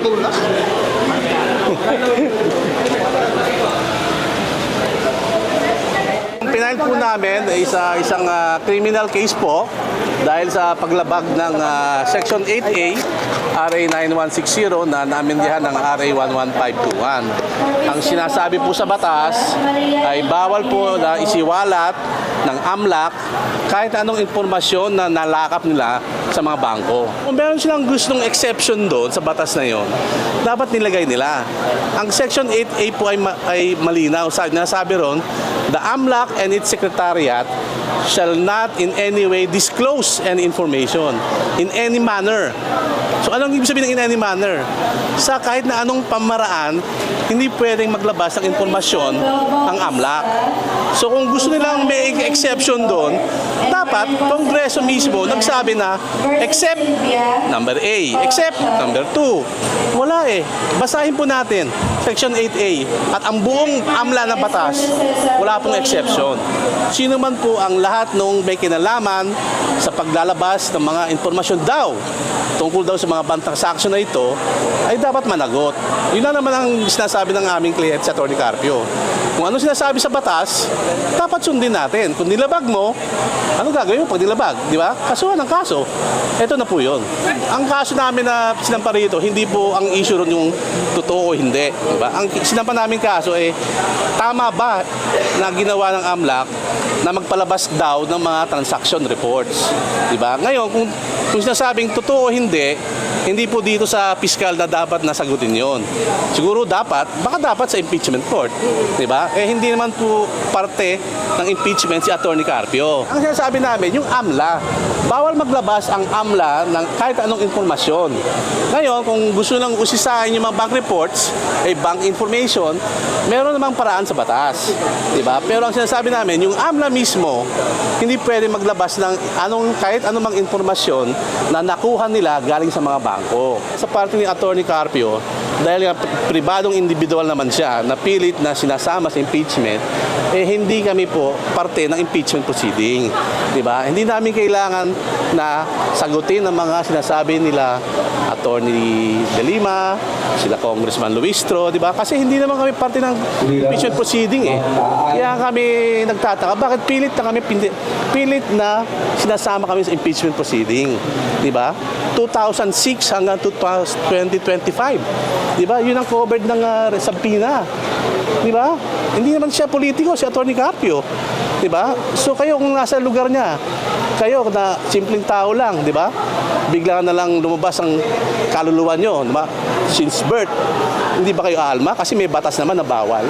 tulak. Pinail po namin is isang criminal case po dahil sa paglabag ng Section 8A RA 9160 na naamindihan ng RA 11521. Ang sinasabi po sa batas ay bawal po na isiwalat ng AMLAC kahit anong impormasyon na nalakap nila sa mga bangko. Kung meron silang gustong exception doon sa batas na yon, dapat nilagay nila. Ang Section 8A po ay malinaw. Nasabi ron, the AMLAC and its secretariat shall not in any way disclose any information in any manner. So anong ibig sabihin ng in any manner? Sa kahit na anong pamaraan, hindi pwedeng maglabas ng impormasyon ang AMLAC. So kung gusto nilang may exception doon, dapat Kongreso mismo nagsabi na except number A, except number 2. Wala eh. Basahin po natin Section 8A at ang buong AMLA na batas, wala pong exception. Sino man po ang lahat nung may kinalaman sa paglalabas ng mga impormasyon daw tungkol daw sa mga transaction na ito ay dapat managot. Yun na naman ang sinasabi ng aming kliyente sa Atty. Carpio. Kung ano sinasabi sa batas, dapat sundin natin. Kung nilabag mo, ano gagawin mo pag nilabag? Di ba? Kasuhan ang kaso. Ito na po yun. Ang kaso namin na sinampa rito, hindi po ang issue ron yung totoo o hindi. Di ba? Ang sinampa namin kaso ay tama ba na ginawa ng AMLAC na magpalabas daw ng mga transaction reports. Di ba? Ngayon, kung sinasabing totoo o hindi po dito sa piskal na dapat nasagutin yon. Siguro baka dapat sa impeachment court. Di ba? Eh hindi naman po parte ng impeachment si Atty. Carpio. Ang sinasabi namin, yung AMLA, bawal maglabas ang AMLA ng kahit anong informasyon. Ngayon, kung gusto nang usisahin yung mga bank reports, bank information, meron namang paraan sa batas. Di ba? Pero ang sinasabi namin, yung AMLA mismo, hindi pwede maglabas ng kahit anumang informasyon na nakuha nila galing sa mga bangko. Sa parte ni Atty. Carpio, dahil nga pribadong individual naman siya, napilit na sinasama sa impeachment, hindi kami po parte ng impeachment proceeding. Diba? Hindi namin kailangan na sagutin ang mga sinasabi nila Atty. De Lima, sila Congressman Luistro, diba? Kasi hindi naman kami parte ng impeachment proceeding eh. Kaya kami nagtataka, bakit pilit na sinasama kami sa impeachment proceeding? Diba? 2006 hanggang 2025. Diba? Yun ang covered ng subpoena. Diba? Hindi naman siya politiko, si Atty. Carpio. Diba? So kayo kung nasa lugar niya, kayo na simpleng tao lang, diba? Bigla na lang lumabas ang kaluluwa nyo, diba? Since birth, hindi ba kayo alma? Kasi may batas naman na bawal.